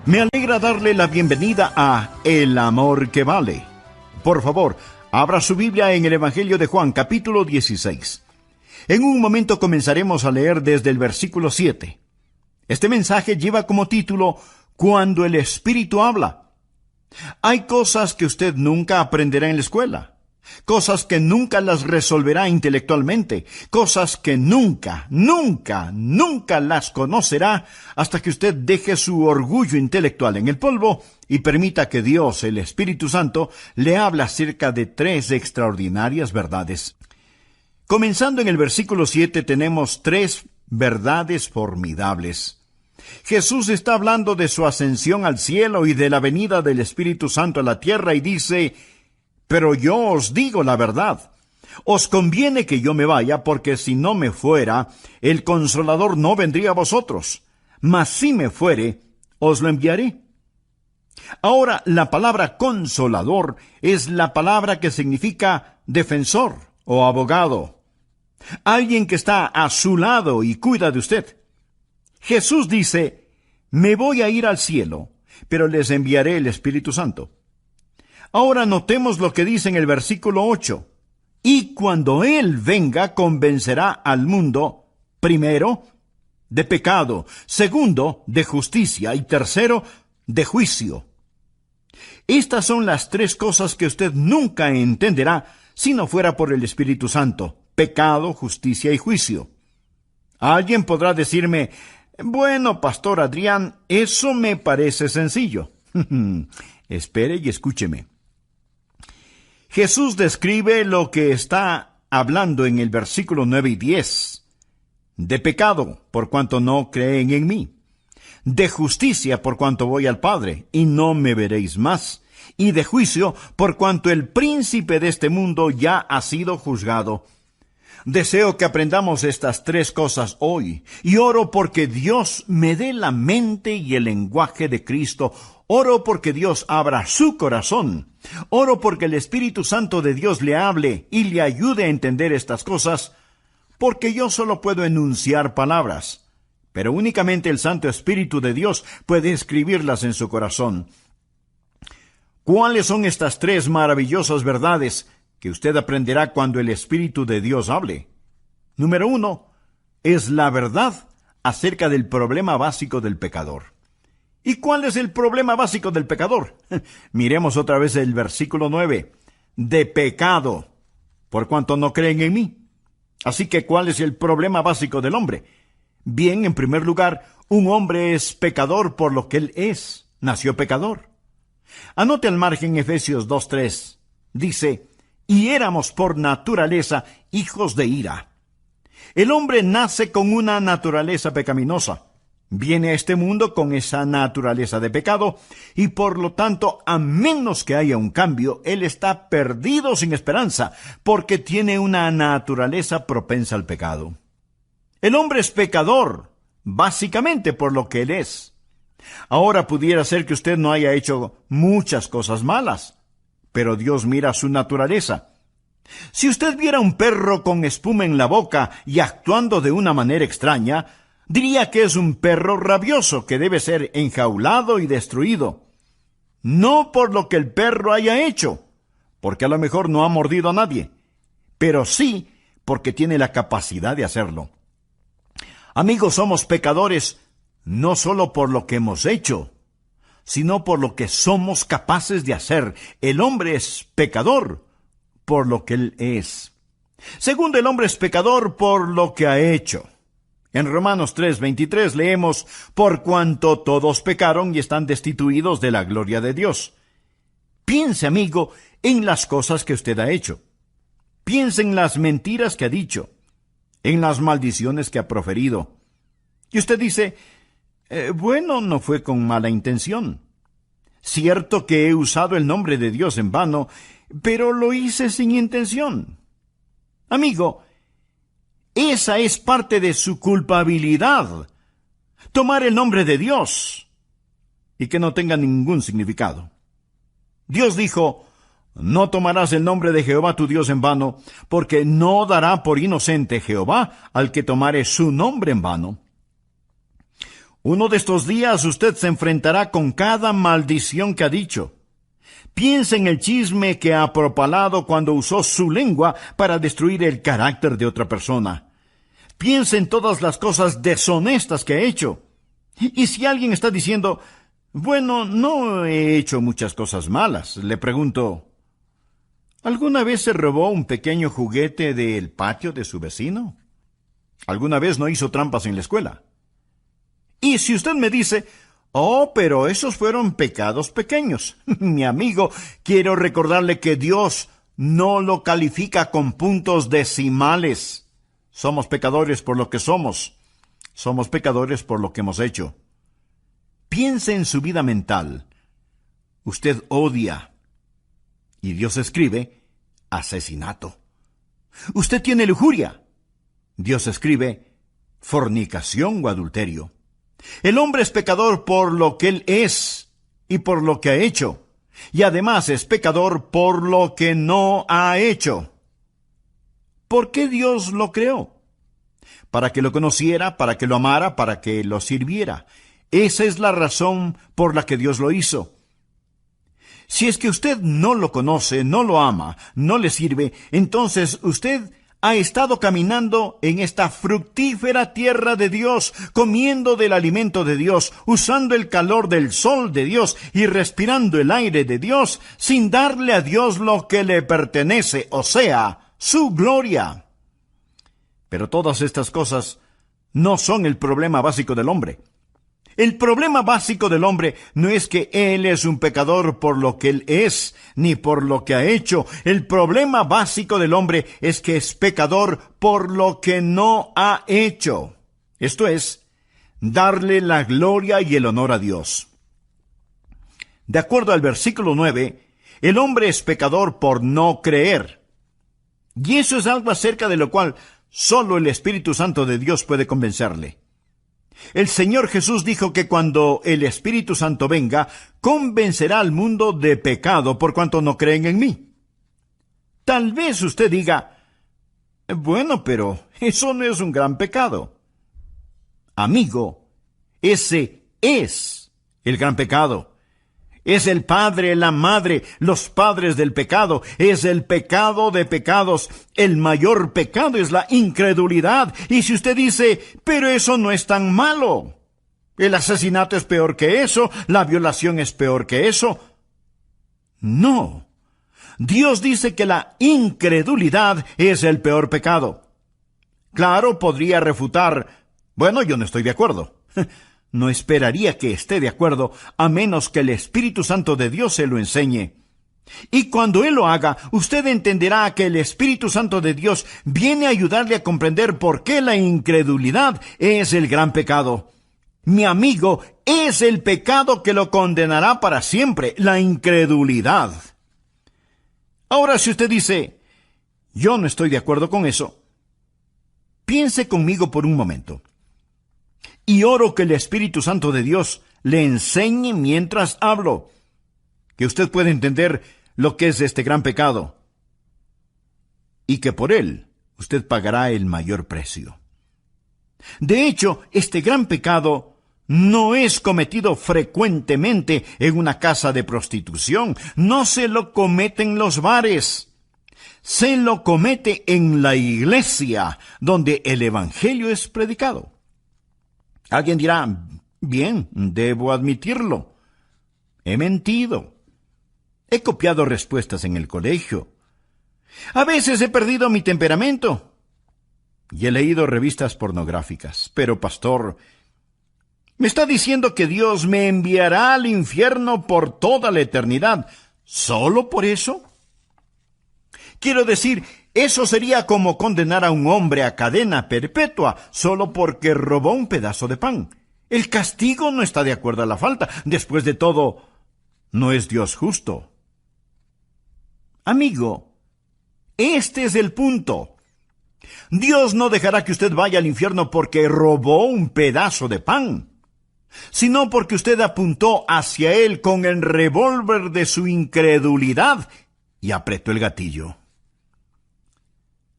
Me alegra darle la bienvenida a El Amor que Vale. Por favor, abra su Biblia en el Evangelio de Juan, capítulo 16. En un momento comenzaremos a leer desde el versículo 7. Este mensaje lleva como título Cuando el Espíritu habla. Hay cosas que usted nunca aprenderá en la escuela. Cosas que nunca las resolverá intelectualmente, cosas que nunca las conocerá hasta que usted deje su orgullo intelectual en el polvo y permita que Dios, el Espíritu Santo, le hable acerca de 3 extraordinarias verdades. Comenzando en el versículo 7 tenemos 3 verdades formidables. Jesús está hablando de su ascensión al cielo y de la venida del Espíritu Santo a la tierra y dice: pero yo os digo la verdad. Os conviene que yo me vaya, porque si no me fuera, el Consolador no vendría a vosotros. Mas si me fuere, os lo enviaré. Ahora, la palabra consolador es la palabra que significa defensor o abogado. Alguien que está a su lado y cuida de usted. Jesús dice: me voy a ir al cielo, pero les enviaré el Espíritu Santo. Ahora notemos lo que dice en el versículo 8. Y cuando Él venga, convencerá al mundo, primero, de pecado, segundo, de justicia y tercero, de juicio. Estas son las 3 cosas que usted nunca entenderá si no fuera por el Espíritu Santo: pecado, justicia y juicio. Alguien podrá decirme: bueno, Pastor Adrián, eso me parece sencillo. Espere y escúcheme. Jesús describe lo que está hablando en el versículo 9 y 10. De pecado, por cuanto no creen en mí. De justicia, por cuanto voy al Padre, y no me veréis más. Y de juicio, por cuanto el príncipe de este mundo ya ha sido juzgado. Deseo que aprendamos estas 3 cosas hoy, y oro porque Dios me dé la mente y el lenguaje de Cristo. Oro porque Dios abra su corazón. Oro porque el Espíritu Santo de Dios le hable y le ayude a entender estas cosas, porque yo solo puedo enunciar palabras, pero únicamente el Santo Espíritu de Dios puede escribirlas en su corazón. ¿Cuáles son estas 3 maravillosas verdades que usted aprenderá cuando el Espíritu de Dios hable? Número 1, es la verdad acerca del problema básico del pecador. ¿Y cuál es el problema básico del pecador? Miremos otra vez el versículo 9. De pecado, por cuanto no creen en mí. Así que, ¿cuál es el problema básico del hombre? Bien, en primer lugar, un hombre es pecador por lo que él es. Nació pecador. Anote al margen Efesios 2:3. Dice: y éramos por naturaleza hijos de ira. El hombre nace con una naturaleza pecaminosa. Viene a este mundo con esa naturaleza de pecado, y por lo tanto, a menos que haya un cambio, él está perdido sin esperanza, porque tiene una naturaleza propensa al pecado. El hombre es pecador, básicamente por lo que él es. Ahora pudiera ser que usted no haya hecho muchas cosas malas, pero Dios mira su naturaleza. Si usted viera un perro con espuma en la boca y actuando de una manera extraña, diría que es un perro rabioso que debe ser enjaulado y destruido. No por lo que el perro haya hecho, porque a lo mejor no ha mordido a nadie, pero sí porque tiene la capacidad de hacerlo. Amigos, somos pecadores no solo por lo que hemos hecho, sino por lo que somos capaces de hacer. El hombre es pecador por lo que él es. Segundo, el hombre es pecador por lo que ha hecho. En Romanos 3:23 leemos: por cuanto todos pecaron y están destituidos de la gloria de Dios. Piense, amigo, en las cosas que usted ha hecho. Piense en las mentiras que ha dicho, en las maldiciones que ha proferido. Y usted dice: bueno, no fue con mala intención. Cierto que he usado el nombre de Dios en vano, pero lo hice sin intención. Amigo, esa es parte de su culpabilidad. Tomar el nombre de Dios y que no tenga ningún significado. Dios dijo: no tomarás el nombre de Jehová tu Dios en vano, porque no dará por inocente Jehová al que tomare su nombre en vano. Uno de estos días usted se enfrentará con cada maldición que ha dicho. Piense en el chisme que ha propalado cuando usó su lengua para destruir el carácter de otra persona. Piense en todas las cosas deshonestas que ha hecho. Y si alguien está diciendo, bueno, no he hecho muchas cosas malas, le pregunto, ¿alguna vez se robó un pequeño juguete del patio de su vecino? ¿Alguna vez no hizo trampas en la escuela? Y si usted me dice, oh, pero esos fueron pecados pequeños, mi amigo, quiero recordarle que Dios no lo califica con puntos decimales. Somos pecadores por lo que somos. Somos pecadores por lo que hemos hecho. Piense en su vida mental. Usted odia. Y Dios escribe asesinato. Usted tiene lujuria. Dios escribe fornicación o adulterio. El hombre es pecador por lo que él es y por lo que ha hecho. Y además es pecador por lo que no ha hecho. ¿Por qué Dios lo creó? Para que lo conociera, para que lo amara, para que lo sirviera. Esa es la razón por la que Dios lo hizo. Si es que usted no lo conoce, no lo ama, no le sirve, entonces usted ha estado caminando en esta fructífera tierra de Dios, comiendo del alimento de Dios, usando el calor del sol de Dios y respirando el aire de Dios, sin darle a Dios lo que le pertenece, o sea, su gloria. Pero todas estas cosas no son el problema básico del hombre. El problema básico del hombre no es que él es un pecador por lo que él es, ni por lo que ha hecho. El problema básico del hombre es que es pecador por lo que no ha hecho. Esto es, darle la gloria y el honor a Dios. De acuerdo al versículo 9, el hombre es pecador por no creer. Y eso es algo acerca de lo cual solo el Espíritu Santo de Dios puede convencerle. El Señor Jesús dijo que cuando el Espíritu Santo venga, convencerá al mundo de pecado por cuanto no creen en mí. Tal vez usted diga, bueno, pero eso no es un gran pecado. Amigo, ese es el gran pecado. Es el padre, la madre, los padres del pecado. Es el pecado de pecados. El mayor pecado es la incredulidad. Y si usted dice, pero eso no es tan malo. El asesinato es peor que eso. La violación es peor que eso. No. Dios dice que la incredulidad es el peor pecado. Claro, podría refutar, bueno, yo no estoy de acuerdo. No esperaría que esté de acuerdo, a menos que el Espíritu Santo de Dios se lo enseñe. Y cuando Él lo haga, usted entenderá que el Espíritu Santo de Dios viene a ayudarle a comprender por qué la incredulidad es el gran pecado. Mi amigo, es el pecado que lo condenará para siempre, la incredulidad. Ahora, si usted dice, yo no estoy de acuerdo con eso, piense conmigo por un momento. Y oro que el Espíritu Santo de Dios le enseñe mientras hablo, que usted pueda entender lo que es este gran pecado, y que por él usted pagará el mayor precio. De hecho, este gran pecado no es cometido frecuentemente en una casa de prostitución, no se lo comete en los bares, se lo comete en la iglesia, donde el Evangelio es predicado. Alguien dirá, bien, debo admitirlo. He mentido. He copiado respuestas en el colegio. A veces he perdido mi temperamento. Y he leído revistas pornográficas. Pero, pastor, ¿me está diciendo que Dios me enviará al infierno por toda la eternidad solo por eso? Quiero decir, eso sería como condenar a un hombre a cadena perpetua solo porque robó un pedazo de pan. El castigo no está de acuerdo a la falta. Después de todo, no es Dios justo. Amigo, este es el punto. Dios no dejará que usted vaya al infierno porque robó un pedazo de pan, sino porque usted apuntó hacia él con el revólver de su incredulidad y apretó el gatillo.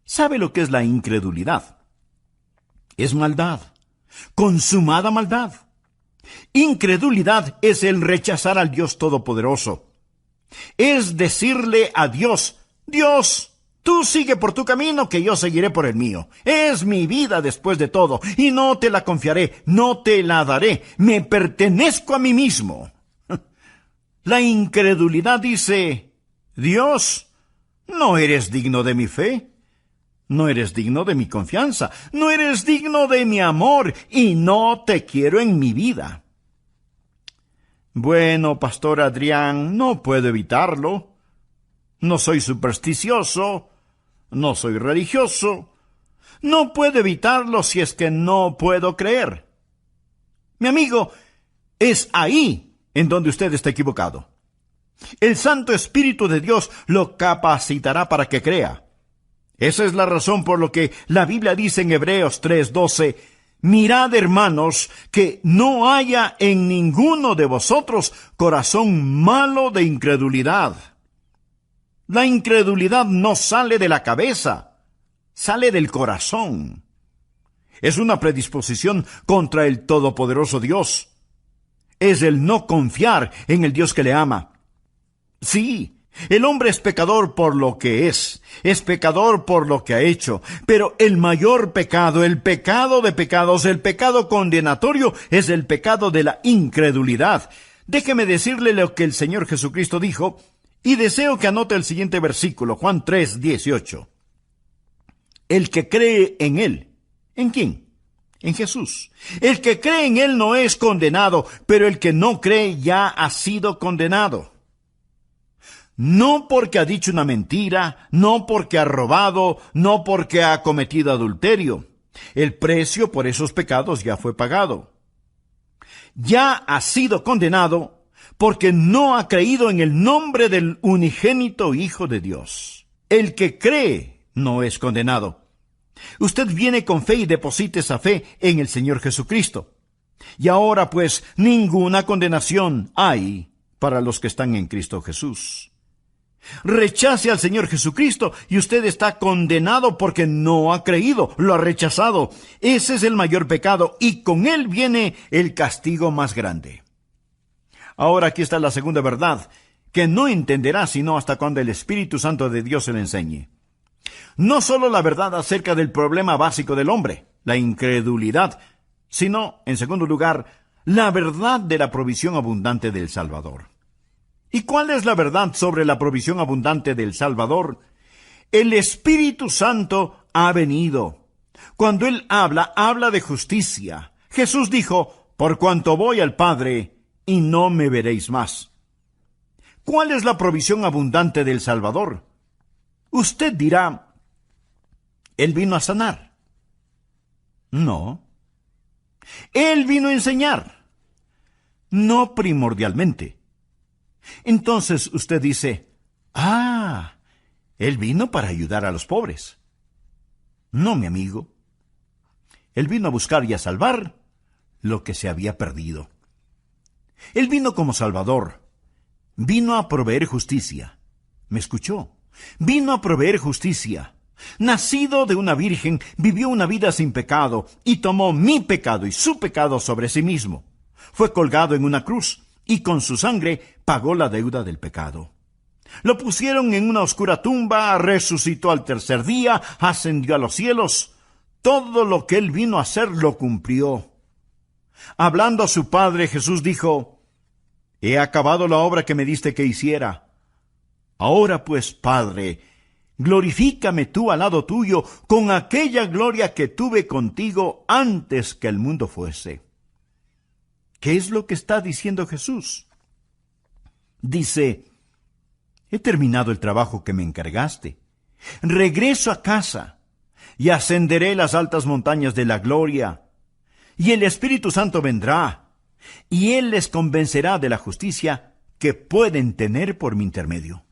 ¿Sabe lo que es la incredulidad? Es maldad, consumada maldad. Incredulidad es el rechazar al Dios Todopoderoso. Es decirle a Dios, Dios, tú sigue por tu camino, que yo seguiré por el mío. Es mi vida después de todo, y no te la confiaré, no te la daré. Me pertenezco a mí mismo. La incredulidad dice, Dios, no eres digno de mi fe, no eres digno de mi confianza, no eres digno de mi amor, y no te quiero en mi vida. Bueno, Pastor Adrián, no puedo evitarlo. No soy supersticioso, no soy religioso. No puedo evitarlo si es que no puedo creer. Mi amigo, es ahí en donde usted está equivocado. El Santo Espíritu de Dios lo capacitará para que crea. Esa es la razón por lo que la Biblia dice en Hebreos 3:12, mirad, hermanos, que no haya en ninguno de vosotros corazón malo de incredulidad. La incredulidad no sale de la cabeza, sale del corazón. Es una predisposición contra el Todopoderoso Dios. Es el no confiar en el Dios que le ama. Sí, el hombre es pecador por lo que es pecador por lo que ha hecho, pero el mayor pecado, el pecado de pecados, el pecado condenatorio, es el pecado de la incredulidad. Déjeme decirle lo que el Señor Jesucristo dijo, y deseo que anote el siguiente versículo, Juan 3:18. El que cree en Él, ¿en quién? En Jesús. El que cree en Él no es condenado, pero el que no cree ya ha sido condenado. No porque ha dicho una mentira, no porque ha robado, no porque ha cometido adulterio. El precio por esos pecados ya fue pagado. Ya ha sido condenado porque no ha creído en el nombre del unigénito Hijo de Dios. El que cree no es condenado. Usted viene con fe y deposita esa fe en el Señor Jesucristo. Y ahora pues ninguna condenación hay para los que están en Cristo Jesús. Rechace al Señor Jesucristo y usted está condenado porque no ha creído, lo ha rechazado. Ese es el mayor pecado y con él viene el castigo más grande. Ahora aquí está la segunda verdad, que no entenderá sino hasta cuando el Espíritu Santo de Dios se le enseñe. No solo la verdad acerca del problema básico del hombre, la incredulidad, sino, en segundo lugar, la verdad de la provisión abundante del Salvador. ¿Y cuál es la verdad sobre la provisión abundante del Salvador? El Espíritu Santo ha venido. Cuando Él habla de justicia. Jesús dijo, por cuanto voy al Padre, y no me veréis más. ¿Cuál es la provisión abundante del Salvador? Usted dirá, Él vino a sanar. No. Él vino a enseñar. No primordialmente. Entonces usted dice, Él vino para ayudar a los pobres. No, mi amigo. Él vino a buscar y a salvar lo que se había perdido. Él vino como Salvador. Vino a proveer justicia. ¿Me escuchó? Vino a proveer justicia. Nacido de una virgen, vivió una vida sin pecado y tomó mi pecado y su pecado sobre sí mismo. Fue colgado en una cruz y con su sangre pagó la deuda del pecado. Lo pusieron en una oscura tumba, resucitó al tercer día, ascendió a los cielos. Todo lo que Él vino a hacer lo cumplió. Hablando a su Padre, Jesús dijo, he acabado la obra que me diste que hiciera. Ahora pues, Padre, glorifícame tú al lado tuyo con aquella gloria que tuve contigo antes que el mundo fuese. ¿Qué es lo que está diciendo Jesús? Dice, he terminado el trabajo que me encargaste. Regreso a casa y ascenderé las altas montañas de la gloria. Y el Espíritu Santo vendrá, y Él les convencerá de la justicia que pueden tener por mi intermedio.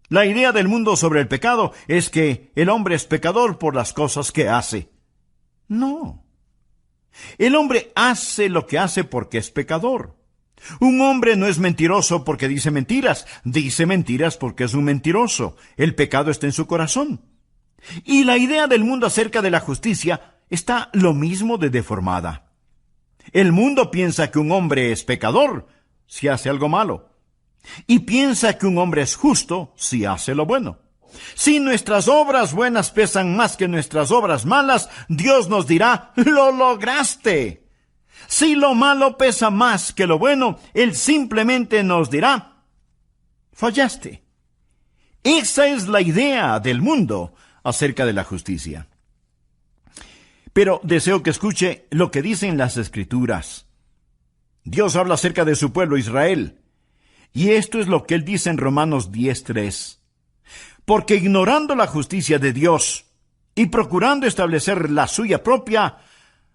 La idea del mundo sobre el pecado es que el hombre es pecador por las cosas que hace. No. El hombre hace lo que hace porque es pecador. Un hombre no es mentiroso porque dice mentiras porque es un mentiroso. El pecado está en su corazón. Y la idea del mundo acerca de la justicia está lo mismo de deformada. El mundo piensa que un hombre es pecador si hace algo malo, y piensa que un hombre es justo si hace lo bueno. Si nuestras obras buenas pesan más que nuestras obras malas, Dios nos dirá, ¡lo lograste! Si lo malo pesa más que lo bueno, Él simplemente nos dirá, fallaste. Esa es la idea del mundo acerca de la justicia. Pero deseo que escuche lo que dicen las Escrituras. Dios habla acerca de su pueblo Israel, y esto es lo que Él dice en Romanos 10:3. Porque ignorando la justicia de Dios y procurando establecer la suya propia,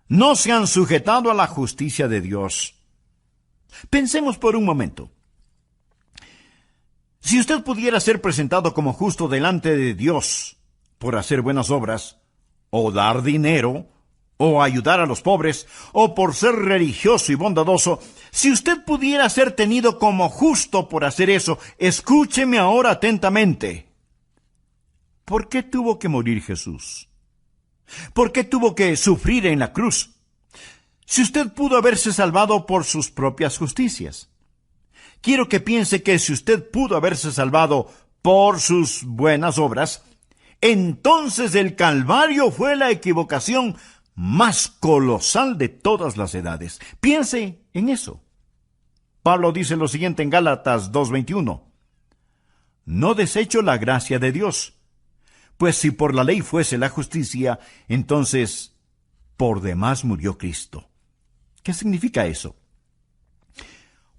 no se han sujetado a la justicia de Dios. Pensemos por un momento. Si usted pudiera ser presentado como justo delante de Dios por hacer buenas obras, o dar dinero, o ayudar a los pobres, o por ser religioso y bondadoso, si usted pudiera ser tenido como justo por hacer eso, escúcheme ahora atentamente. ¿Por qué tuvo que morir Jesús? ¿Por qué tuvo que sufrir en la cruz? Si usted pudo haberse salvado por sus propias justicias. Quiero que piense que si usted pudo haberse salvado por sus buenas obras, entonces el Calvario fue la equivocación más colosal de todas las edades. Piense en eso. Pablo dice lo siguiente en Gálatas 2:21. No desecho la gracia de Dios, pues si por la ley fuese la justicia, entonces por demás murió Cristo. ¿Qué significa eso?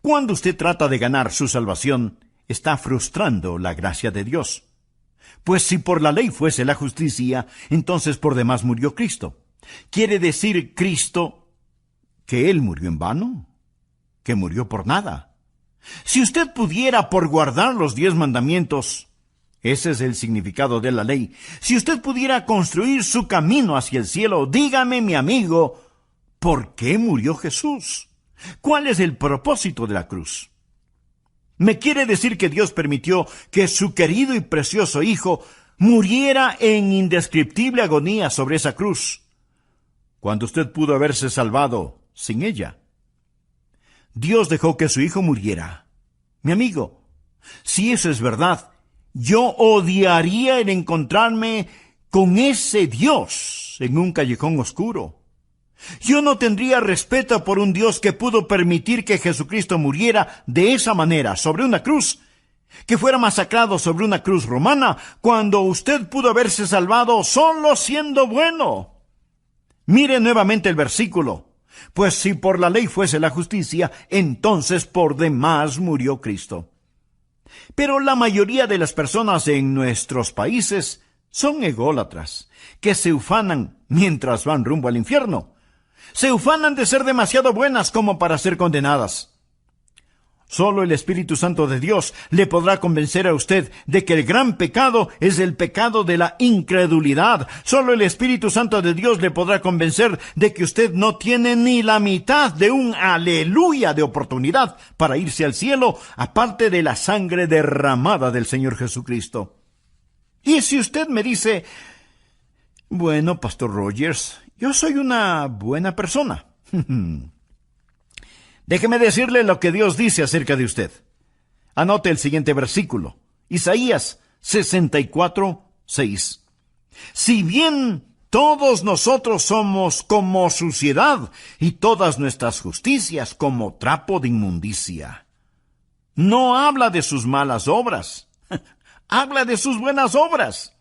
Cuando usted trata de ganar su salvación, está frustrando la gracia de Dios. Pues si por la ley fuese la justicia, entonces por demás murió Cristo. ¿Quiere decir Cristo que Él murió en vano? ¿Que murió por nada? Si usted pudiera por guardar los 10 mandamientos, ese es el significado de la ley, si usted pudiera construir su camino hacia el cielo, dígame, mi amigo, ¿por qué murió Jesús? ¿Cuál es el propósito de la cruz? ¿Me quiere decir que Dios permitió que su querido y precioso Hijo muriera en indescriptible agonía sobre esa cruz, cuando usted pudo haberse salvado sin ella? Dios dejó que su Hijo muriera. Mi amigo, si eso es verdad, yo odiaría el encontrarme con ese Dios en un callejón oscuro. Yo no tendría respeto por un Dios que pudo permitir que Jesucristo muriera de esa manera, sobre una cruz, que fuera masacrado sobre una cruz romana, cuando usted pudo haberse salvado solo siendo bueno. Mire nuevamente el versículo. Pues si por la ley fuese la justicia, entonces por demás murió Cristo. Pero la mayoría de las personas en nuestros países son ególatras, que se ufanan mientras van rumbo al infierno. Se ufanan de ser demasiado buenas como para ser condenadas. Solo el Espíritu Santo de Dios le podrá convencer a usted de que el gran pecado es el pecado de la incredulidad. Solo el Espíritu Santo de Dios le podrá convencer de que usted no tiene ni la mitad de un aleluya de oportunidad para irse al cielo, aparte de la sangre derramada del Señor Jesucristo. Y si usted me dice, bueno, Pastor Rogers, yo soy una buena persona. Déjeme decirle lo que Dios dice acerca de usted. Anote el siguiente versículo. Isaías 64:6. Si bien todos nosotros somos como suciedad y todas nuestras justicias como trapo de inmundicia. No habla de sus malas obras. Habla de sus buenas obras.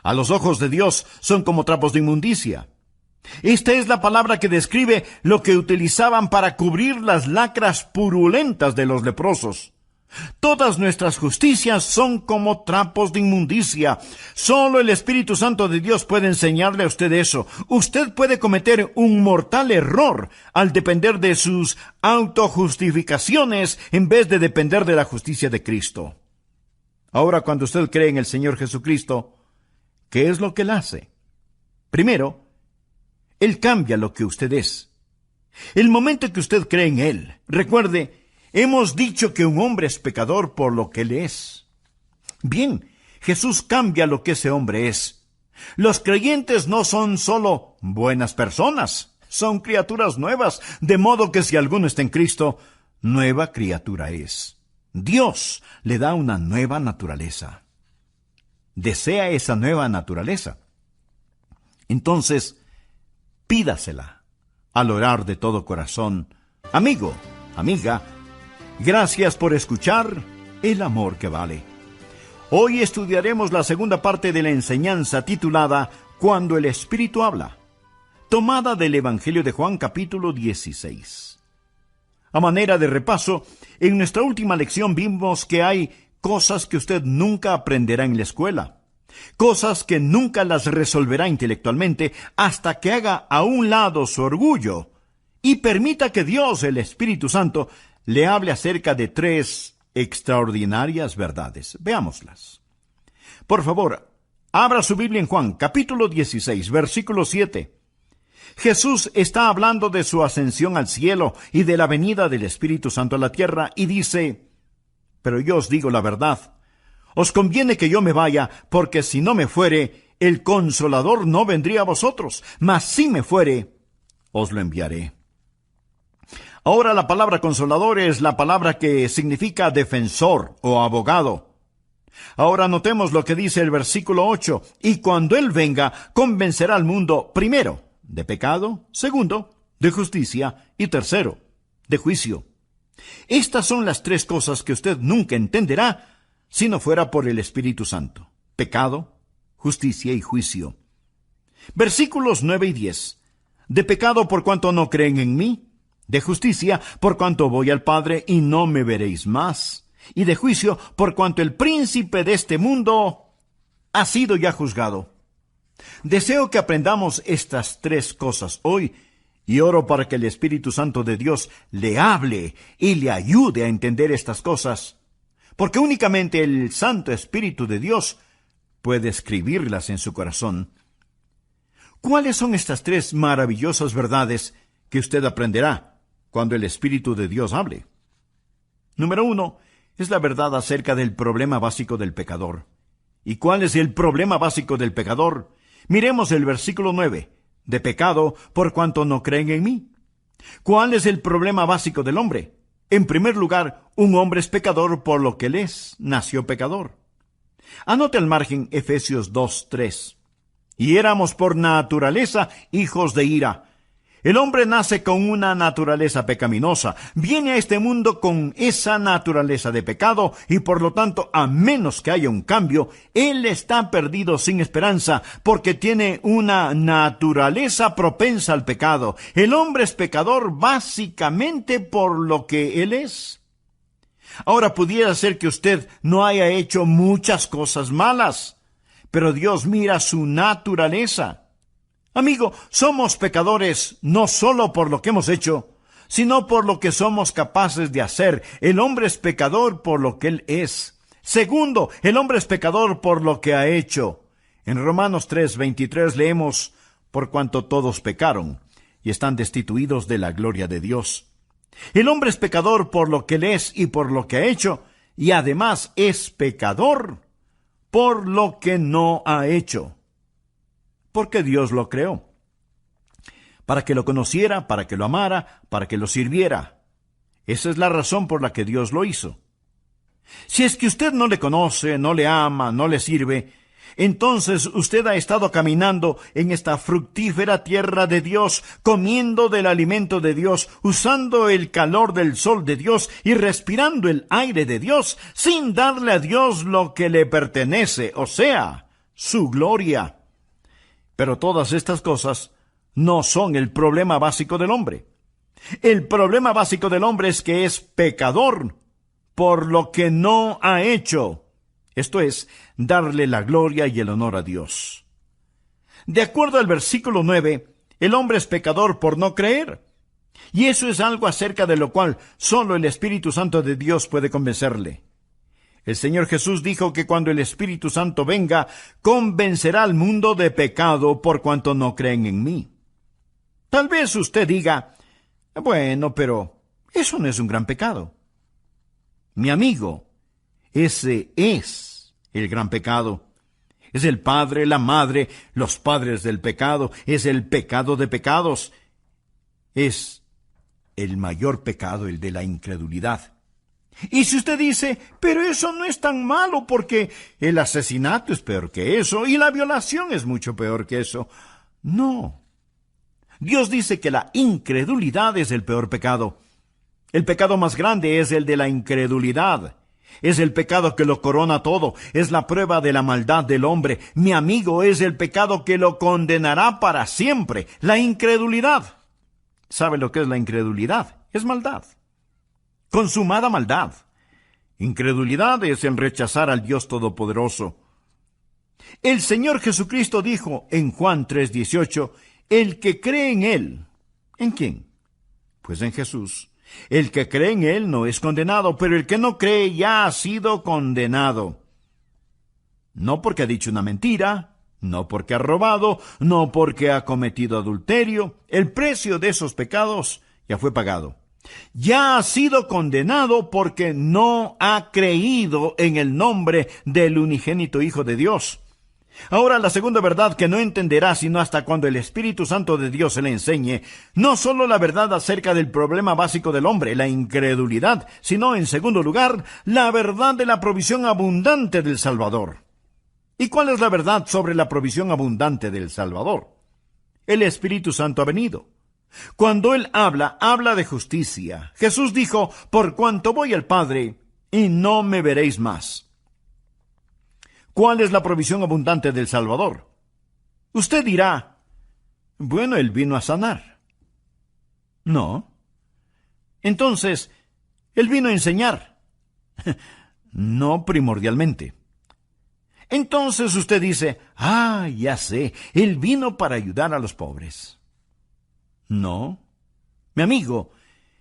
A los ojos de Dios son como trapos de inmundicia. Esta es la palabra que describe lo que utilizaban para cubrir las lacras purulentas de los leprosos. Todas nuestras justicias son como trapos de inmundicia. Solo el Espíritu Santo de Dios puede enseñarle a usted eso. Usted puede cometer un mortal error al depender de sus autojustificaciones en vez de depender de la justicia de Cristo. Ahora, cuando usted cree en el Señor Jesucristo, ¿qué es lo que Él hace? Primero, Él cambia lo que usted es. El momento que usted cree en Él, recuerde, hemos dicho que un hombre es pecador por lo que Él es. Bien, Jesús cambia lo que ese hombre es. Los creyentes no son solo buenas personas, son criaturas nuevas, de modo que si alguno está en Cristo, nueva criatura es. Dios le da una nueva naturaleza. ¿Desea esa nueva naturaleza? Entonces, pídasela al orar de todo corazón. Amigo, amiga, gracias por escuchar El Amor que Vale. Hoy estudiaremos la segunda parte de la enseñanza titulada Cuando el Espíritu habla, tomada del Evangelio de Juan capítulo 16. A manera de repaso, en nuestra última lección vimos que hay cosas que usted nunca aprenderá en la escuela, cosas que nunca las resolverá intelectualmente hasta que haga a un lado su orgullo y permita que Dios, el Espíritu Santo, le hable acerca de 3 extraordinarias verdades. Veámoslas. Por favor, abra su Biblia en Juan, capítulo 16, versículo 7. Jesús está hablando de su ascensión al cielo y de la venida del Espíritu Santo a la tierra y dice: pero yo os digo la verdad, os conviene que yo me vaya, porque si no me fuere, el Consolador no vendría a vosotros, mas si me fuere, os lo enviaré. Ahora la palabra consolador es la palabra que significa defensor o abogado. Ahora notemos lo que dice el versículo 8. Y cuando Él venga, convencerá al mundo, primero, de pecado, segundo, de justicia y tercero, de juicio. Estas son las 3 cosas que usted nunca entenderá si no fuera por el Espíritu Santo: pecado, justicia y juicio. Versículos 9 y 10. De pecado por cuanto no creen en mí, de justicia por cuanto voy al Padre y no me veréis más, y de juicio por cuanto el príncipe de este mundo ha sido ya juzgado. Deseo que aprendamos estas 3 cosas hoy, y oro para que el Espíritu Santo de Dios le hable y le ayude a entender estas cosas, porque únicamente el Santo Espíritu de Dios puede escribirlas en su corazón. ¿Cuáles son estas 3 maravillosas verdades que usted aprenderá cuando el Espíritu de Dios hable? Número 1, es la verdad acerca del problema básico del pecador. ¿Y cuál es el problema básico del pecador? Miremos el versículo 9. De pecado por cuanto no creen en mí. ¿Cuál es el problema básico del hombre? En primer lugar, un hombre es pecador por lo que él es, nació pecador. Anote al margen Efesios 2:3. Y éramos por naturaleza hijos de ira. El hombre nace con una naturaleza pecaminosa, viene a este mundo con esa naturaleza de pecado y por lo tanto, a menos que haya un cambio, él está perdido sin esperanza porque tiene una naturaleza propensa al pecado. El hombre es pecador básicamente por lo que él es. Ahora pudiera ser que usted no haya hecho muchas cosas malas, pero Dios mira su naturaleza. Amigo, somos pecadores no solo por lo que hemos hecho, sino por lo que somos capaces de hacer. El hombre es pecador por lo que él es. Segundo, el hombre es pecador por lo que ha hecho. En Romanos 3:23 leemos: por cuanto todos pecaron y están destituidos de la gloria de Dios. El hombre es pecador por lo que él es y por lo que ha hecho, y además es pecador por lo que no ha hecho. Porque Dios lo creó, para que lo conociera, para que lo amara, para que lo sirviera. Esa es la razón por la que Dios lo hizo. Si es que usted no le conoce, no le ama, no le sirve, entonces usted ha estado caminando en esta fructífera tierra de Dios, comiendo del alimento de Dios, usando el calor del sol de Dios y respirando el aire de Dios, sin darle a Dios lo que le pertenece, o sea, su gloria. Pero todas estas cosas no son el problema básico del hombre. El problema básico del hombre es que es pecador por lo que no ha hecho. Esto es, darle la gloria y el honor a Dios. De acuerdo al versículo 9, el hombre es pecador por no creer. Y eso es algo acerca de lo cual solo el Espíritu Santo de Dios puede convencerle. El Señor Jesús dijo que cuando el Espíritu Santo venga, convencerá al mundo de pecado por cuanto no creen en mí. Tal vez usted diga: bueno, pero eso no es un gran pecado. Mi amigo, ese es el gran pecado. Es el padre, la madre, los padres del pecado. Es el pecado de pecados. es el mayor pecado, el de la incredulidad. Y si usted dice, pero eso no es tan malo porque el asesinato es peor que eso y la violación es mucho peor que eso. No. Dios dice que la incredulidad es el peor pecado. El pecado más grande es el de la incredulidad. Es el pecado que lo corona todo. Es la prueba de la maldad del hombre. Mi amigo, es el pecado que lo condenará para siempre. La incredulidad. ¿Sabe lo que es la incredulidad? Es maldad. Consumada maldad. Incredulidad es el rechazar al Dios Todopoderoso. El Señor Jesucristo dijo en Juan 3:18, el que cree en Él. ¿En quién? Pues en Jesús. El que cree en Él no es condenado, pero el que no cree ya ha sido condenado. No porque ha dicho una mentira, no porque ha robado, no porque ha cometido adulterio. El precio de esos pecados ya fue pagado. Ya ha sido condenado porque no ha creído en el nombre del unigénito Hijo de Dios. Ahora, la segunda verdad que no entenderá sino hasta cuando el Espíritu Santo de Dios se le enseñe, no solo la verdad acerca del problema básico del hombre, la incredulidad, sino, en segundo lugar, la verdad de la provisión abundante del Salvador. ¿Y cuál es la verdad sobre la provisión abundante del Salvador? El Espíritu Santo ha venido. Cuando Él habla de justicia. Jesús dijo, por cuanto voy al Padre, y no me veréis más. ¿Cuál es la provisión abundante del Salvador? Usted dirá, bueno, Él vino a sanar. No. Entonces, Él vino a enseñar. No primordialmente. Entonces usted dice, ya sé, Él vino para ayudar a los pobres. No. Mi amigo,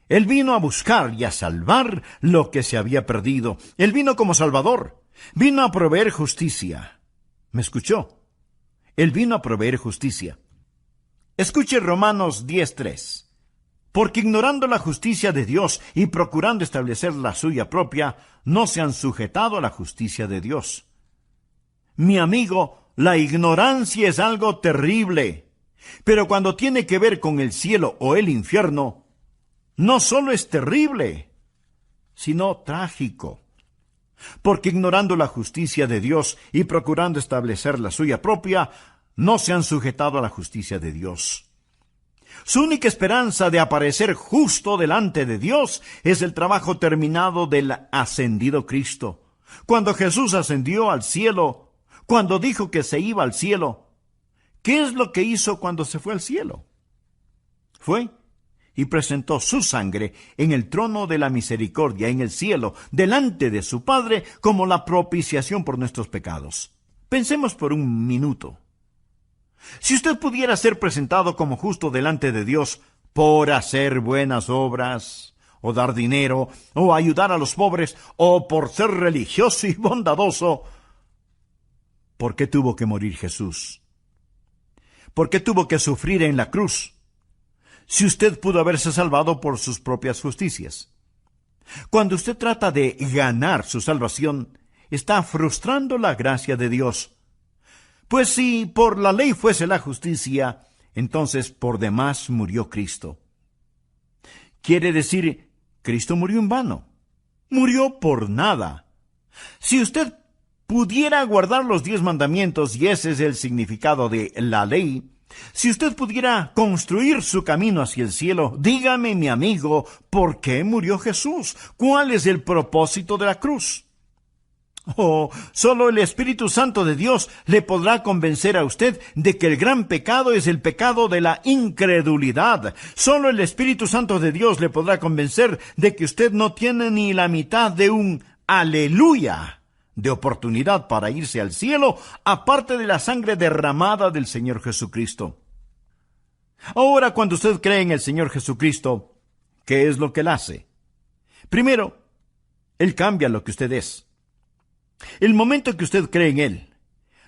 Él vino a buscar y a salvar lo que se había perdido. Él vino como Salvador. Vino a proveer justicia. ¿Me escuchó? Él vino a proveer justicia. Escuche Romanos 10:3. Porque ignorando la justicia de Dios y procurando establecer la suya propia, no se han sujetado a la justicia de Dios. Mi amigo, la ignorancia es algo terrible. Pero cuando tiene que ver con el cielo o el infierno, no solo es terrible, sino trágico. Porque ignorando la justicia de Dios y procurando establecer la suya propia, no se han sujetado a la justicia de Dios. Su única esperanza de aparecer justo delante de Dios es el trabajo terminado del ascendido Cristo. Cuando Jesús ascendió al cielo, cuando dijo que se iba al cielo, ¿qué es lo que hizo cuando se fue al cielo? Fue y presentó su sangre en el trono de la misericordia en el cielo, delante de su Padre, como la propiciación por nuestros pecados. Pensemos por un minuto. Si usted pudiera ser presentado como justo delante de Dios por hacer buenas obras, o dar dinero, o ayudar a los pobres, o por ser religioso y bondadoso, ¿por qué tuvo que morir Jesús? ¿Por qué tuvo que sufrir en la cruz? Si usted pudo haberse salvado por sus propias justicias. Cuando usted trata de ganar su salvación, está frustrando la gracia de Dios. Pues si por la ley fuese la justicia, entonces por demás murió Cristo. Quiere decir, Cristo murió en vano. Murió por nada. Si usted pudiera guardar los 10 mandamientos, y ese es el significado de la ley, si usted pudiera construir su camino hacia el cielo, dígame, mi amigo, ¿por qué murió Jesús? ¿Cuál es el propósito de la cruz? Solo el Espíritu Santo de Dios le podrá convencer a usted de que el gran pecado es el pecado de la incredulidad. Solo el Espíritu Santo de Dios le podrá convencer de que usted no tiene ni la mitad de un aleluya de oportunidad para irse al cielo, aparte de la sangre derramada del Señor Jesucristo. Ahora, cuando usted cree en el Señor Jesucristo, ¿qué es lo que Él hace? Primero, Él cambia lo que usted es. El momento que usted cree en Él,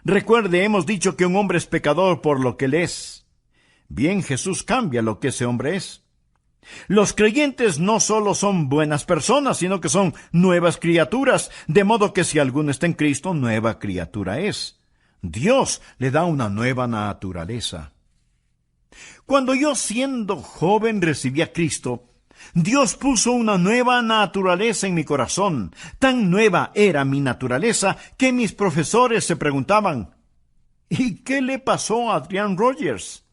recuerde, hemos dicho que un hombre es pecador por lo que Él es. Bien, Jesús cambia lo que ese hombre es. Los creyentes no solo son buenas personas, sino que son nuevas criaturas, de modo que si alguno está en Cristo, nueva criatura es. Dios le da una nueva naturaleza. Cuando yo siendo joven recibí a Cristo, Dios puso una nueva naturaleza en mi corazón. Tan nueva era mi naturaleza que mis profesores se preguntaban, ¿y qué le pasó a Adrian Rogers?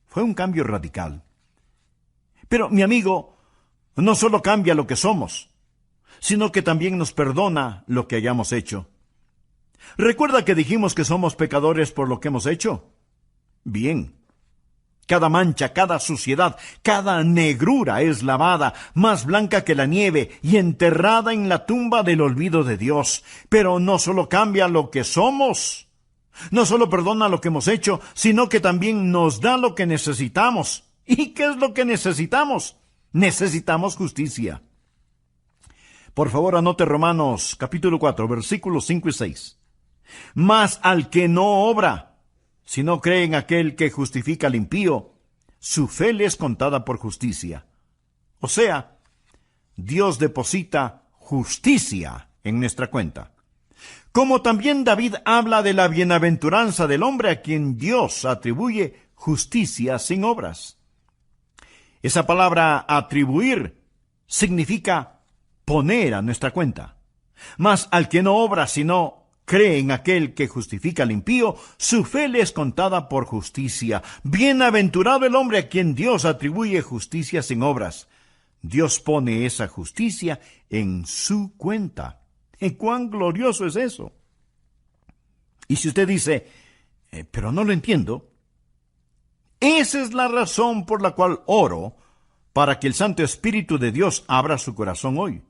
Fue un cambio radical. Pero, mi amigo, no solo cambia lo que somos, sino que también nos perdona lo que hayamos hecho. ¿Recuerda que dijimos que somos pecadores por lo que hemos hecho? Bien. Cada mancha, cada suciedad, cada negrura es lavada, más blanca que la nieve, y enterrada en la tumba del olvido de Dios. Pero no solo cambia lo que somos, no solo perdona lo que hemos hecho, sino que también nos da lo que necesitamos. ¿Y qué es lo que necesitamos? Necesitamos justicia. Por favor, anote Romanos capítulo 4, versículos 5 y 6. Mas al que no obra, si no cree en aquel que justifica al impío, su fe le es contada por justicia. O sea, Dios deposita justicia en nuestra cuenta. Como también David habla de la bienaventuranza del hombre a quien Dios atribuye justicia sin obras. Esa palabra atribuir significa poner a nuestra cuenta. Mas al que no obra, sino cree en aquel que justifica al impío, su fe le es contada por justicia. Bienaventurado el hombre a quien Dios atribuye justicia sin obras. Dios pone esa justicia en su cuenta. ¿Y cuán glorioso es eso? Y si usted dice, pero no lo entiendo, esa es la razón por la cual oro para que el Santo Espíritu de Dios abra su corazón hoy.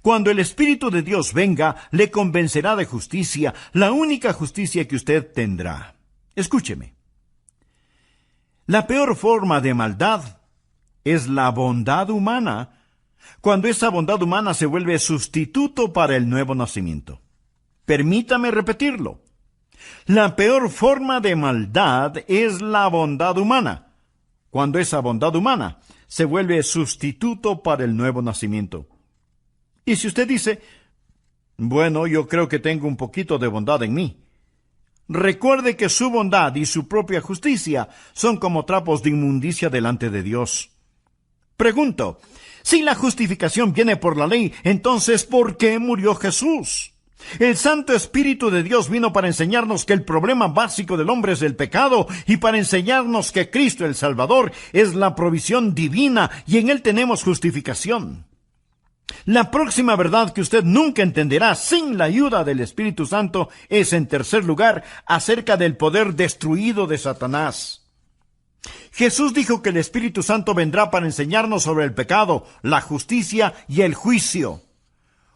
Cuando el Espíritu de Dios venga, le convencerá de justicia, la única justicia que usted tendrá. Escúcheme. La peor forma de maldad es la bondad humana, cuando esa bondad humana se vuelve sustituto para el nuevo nacimiento. Permítame repetirlo. La peor forma de maldad es la bondad humana, cuando esa bondad humana se vuelve sustituto para el nuevo nacimiento. Y si usted dice, bueno, yo creo que tengo un poquito de bondad en mí, recuerde que su bondad y su propia justicia son como trapos de inmundicia delante de Dios. Pregunto, si la justificación viene por la ley, entonces ¿por qué murió Jesús? El Santo Espíritu de Dios vino para enseñarnos que el problema básico del hombre es el pecado y para enseñarnos que Cristo el Salvador es la provisión divina y en Él tenemos justificación. La próxima verdad que usted nunca entenderá sin la ayuda del Espíritu Santo es, en tercer lugar, acerca del poder destruido de Satanás. Jesús dijo que el Espíritu Santo vendrá para enseñarnos sobre el pecado, la justicia y el juicio.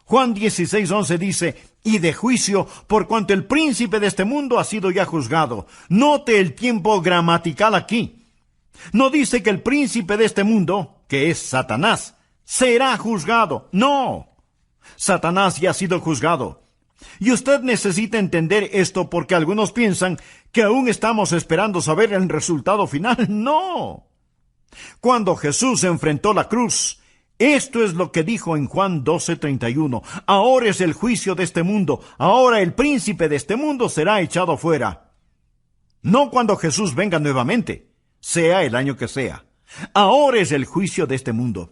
Juan 16:11 dice, y de juicio, por cuanto el príncipe de este mundo ha sido ya juzgado. Note el tiempo gramatical aquí. No dice que el príncipe de este mundo, que es Satanás, será juzgado. No. Satanás ya ha sido juzgado. Y usted necesita entender esto porque algunos piensan que aún estamos esperando saber el resultado final. No. Cuando Jesús enfrentó la cruz, esto es lo que dijo en Juan 12:31. Ahora es el juicio de este mundo. Ahora el príncipe de este mundo será echado fuera. No cuando Jesús venga nuevamente, sea el año que sea. Ahora es el juicio de este mundo.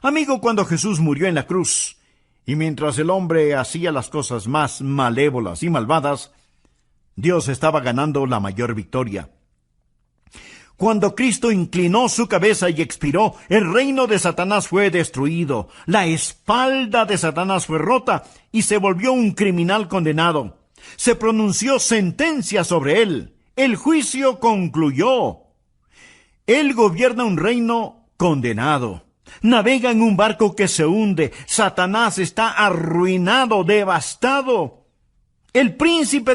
Amigo, cuando Jesús murió en la cruz, y mientras el hombre hacía las cosas más malévolas y malvadas, Dios estaba ganando la mayor victoria. Cuando Cristo inclinó su cabeza y expiró, el reino de Satanás fue destruido, la espalda de Satanás fue rota y se volvió un criminal condenado. Se pronunció sentencia sobre él. El juicio concluyó. Él gobierna un reino condenado. Navega en un barco que se hunde. Satanás está arruinado, devastado. El príncipe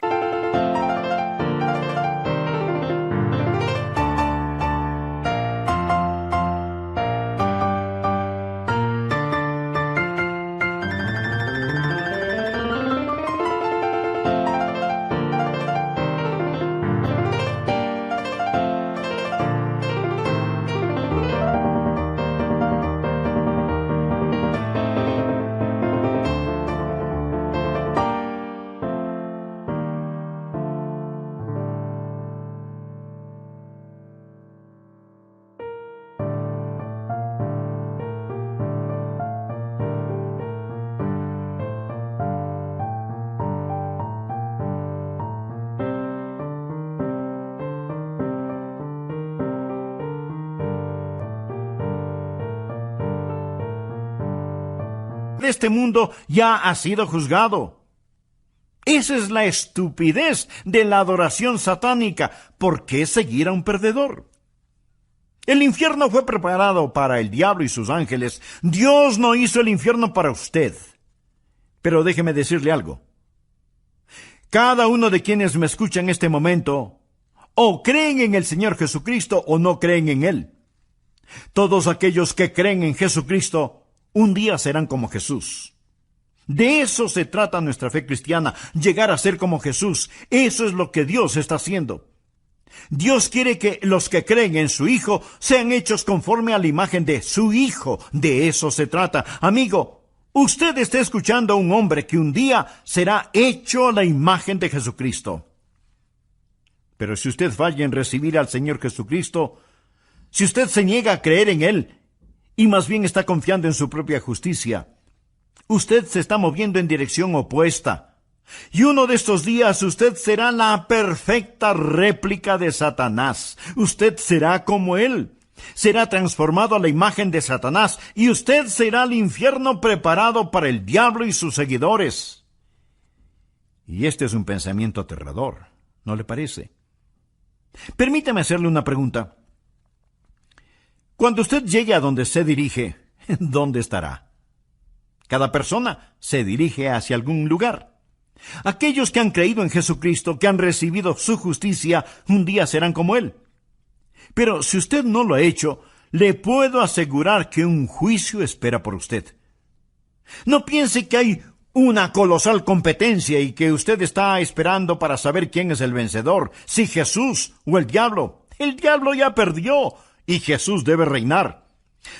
de este mundo ya ha sido juzgado. Esa es la estupidez de la adoración satánica. ¿Por qué seguir a un perdedor? El infierno fue preparado para el diablo y sus ángeles. Dios no hizo el infierno para usted. Pero déjeme decirle algo. Cada uno de quienes me escuchan en este momento, o creen en el Señor Jesucristo o no creen en Él. Todos aquellos que creen en Jesucristo, un día serán como Jesús. De eso se trata nuestra fe cristiana, llegar a ser como Jesús. Eso es lo que Dios está haciendo. Dios quiere que los que creen en su Hijo sean hechos conforme a la imagen de su Hijo. De eso se trata. Amigo, usted está escuchando a un hombre que un día será hecho a la imagen de Jesucristo. Pero si usted falla en recibir al Señor Jesucristo, si usted se niega a creer en Él, y más bien está confiando en su propia justicia, usted se está moviendo en dirección opuesta. Y uno de estos días usted será la perfecta réplica de Satanás. Usted será como él. Será transformado a la imagen de Satanás y usted será el infierno preparado para el diablo y sus seguidores. Y este es un pensamiento aterrador, ¿no le parece? Permítame hacerle una pregunta. Cuando usted llegue a donde se dirige, ¿dónde estará? Cada persona se dirige hacia algún lugar. Aquellos que han creído en Jesucristo, que han recibido su justicia, un día serán como Él. Pero si usted no lo ha hecho, le puedo asegurar que un juicio espera por usted. No piense que hay una colosal competencia y que usted está esperando para saber quién es el vencedor, si Jesús o el diablo. El diablo ya perdió y Jesús debe reinar.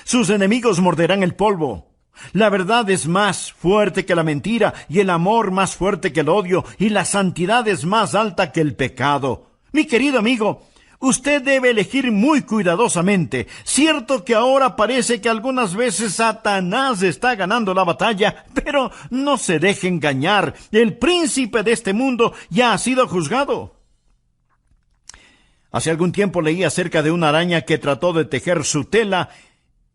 Sus enemigos morderán el polvo. La verdad es más fuerte que la mentira, y el amor más fuerte que el odio, y la santidad es más alta que el pecado. Mi querido amigo, usted debe elegir muy cuidadosamente. Cierto que ahora parece que algunas veces Satanás está ganando la batalla, pero no se deje engañar. El príncipe de este mundo ya ha sido juzgado. Hace algún tiempo leí acerca de una araña que trató de tejer su tela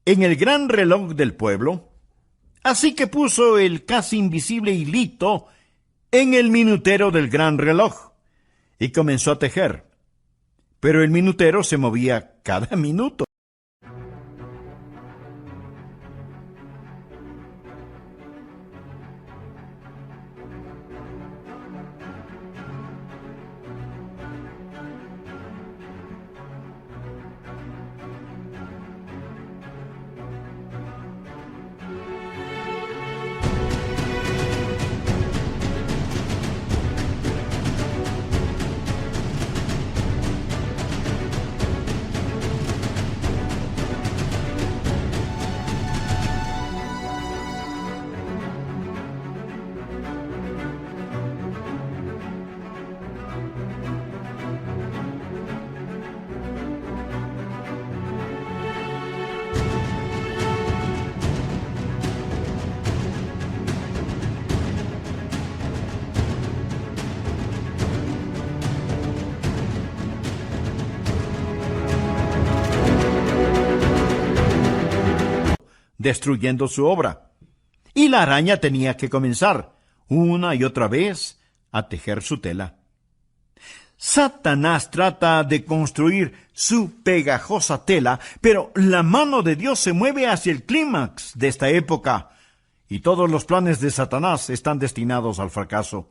en el gran reloj del pueblo. Así que puso el casi invisible hilito en el minutero del gran reloj y comenzó a tejer. Pero el minutero se movía cada minuto. Destruyendo su obra. Y la araña tenía que comenzar, una y otra vez, a tejer su tela. Satanás trata de construir su pegajosa tela, pero la mano de Dios se mueve hacia el clímax de esta época, y todos los planes de Satanás están destinados al fracaso.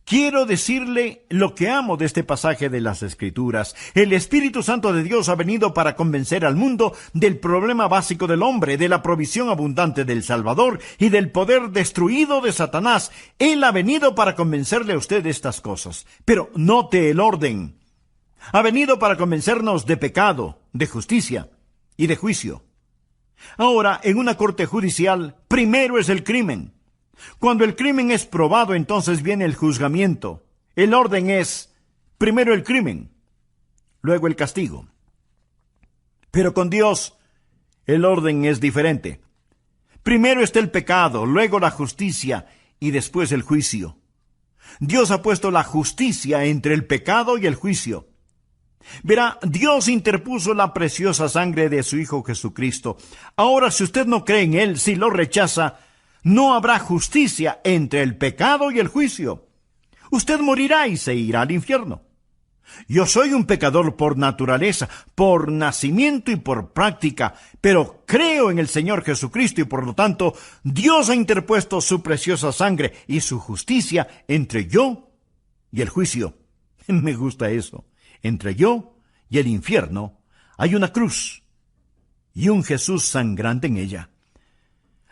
Quiero decirle lo que amo de este pasaje de las Escrituras. El Espíritu Santo de Dios ha venido para convencer al mundo del problema básico del hombre, de la provisión abundante del Salvador y del poder destruido de Satanás. Él ha venido para convencerle a usted de estas cosas. Pero note el orden. Ha venido para convencernos de pecado, de justicia y de juicio. Ahora, en una corte judicial, primero es el crimen. Cuando el crimen es probado, entonces viene el juzgamiento. El orden es, primero el crimen, luego el castigo. Pero con Dios, el orden es diferente. Primero está el pecado, luego la justicia y después el juicio. Dios ha puesto la justicia entre el pecado y el juicio. Verá, Dios interpuso la preciosa sangre de su Hijo Jesucristo. Ahora, si usted no cree en Él, si lo rechaza, No habrá justicia entre el pecado y el juicio. Usted morirá y se irá al infierno. Yo soy un pecador por naturaleza, por nacimiento y por práctica, pero creo en el Señor Jesucristo y por lo tanto Dios ha interpuesto su preciosa sangre y su justicia entre yo y el juicio. Me gusta eso. Entre yo y el infierno hay una cruz y un Jesús sangrante en ella.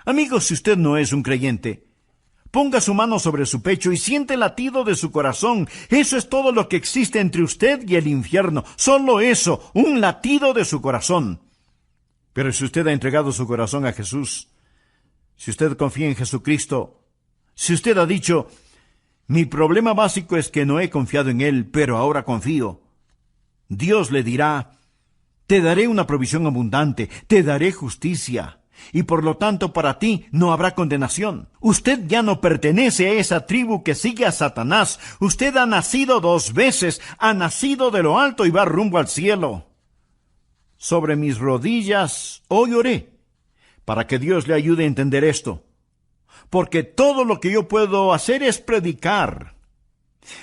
Amigos, si usted no es un creyente, ponga su mano sobre su pecho y siente el latido de su corazón. Eso es todo lo que existe entre usted y el infierno. Solo eso, un latido de su corazón. Pero si usted ha entregado su corazón a Jesús, si usted confía en Jesucristo, si usted ha dicho, mi problema básico es que no he confiado en Él, pero ahora confío, Dios le dirá, te daré una provisión abundante, te daré justicia. Y por lo tanto para ti no habrá condenación. Usted ya no pertenece a esa tribu que sigue a Satanás. Usted ha nacido 2 veces, ha nacido de lo alto y va rumbo al cielo. Sobre mis rodillas hoy oré, para que Dios le ayude a entender esto. Porque todo lo que yo puedo hacer es predicar.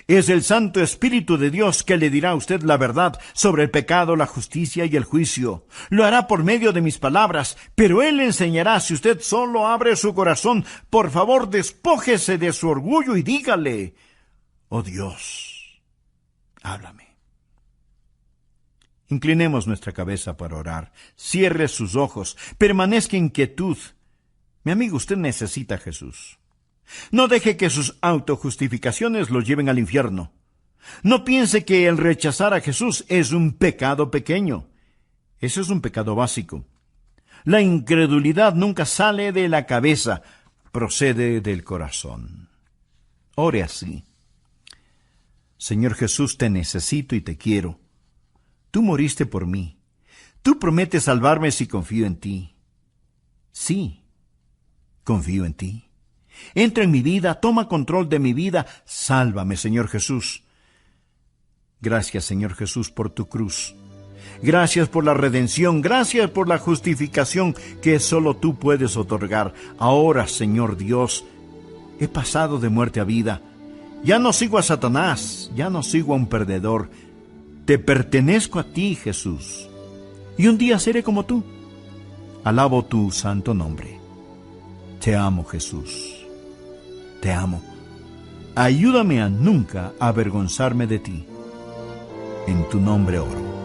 Es el Santo Espíritu de Dios que le dirá a usted la verdad sobre el pecado, la justicia y el juicio. Lo hará por medio de mis palabras, pero Él le enseñará si usted solo abre su corazón. Por favor, despójese de su orgullo y dígale, oh Dios, háblame. Inclinemos nuestra cabeza para orar. Cierre sus ojos. Permanezca en quietud. Mi amigo, usted necesita a Jesús. No deje que sus autojustificaciones lo lleven al infierno. No piense que el rechazar a Jesús es un pecado pequeño. Eso es un pecado básico. La incredulidad nunca sale de la cabeza, procede del corazón. Ore así. Señor Jesús, te necesito y te quiero. Tú moriste por mí. Tú prometes salvarme si confío en ti. Sí, confío en ti. Entra en mi vida, toma control de mi vida, sálvame, Señor Jesús. Gracias, Señor Jesús, por tu cruz. Gracias por la redención, gracias por la justificación que solo tú puedes otorgar. Ahora, Señor Dios, he pasado de muerte a vida. Ya no sigo a Satanás, ya no sigo a un perdedor. Te pertenezco a ti, Jesús. Y un día seré como tú. Alabo tu santo nombre. Te amo, Jesús. Te amo. Ayúdame a nunca avergonzarme de ti. En tu nombre oro.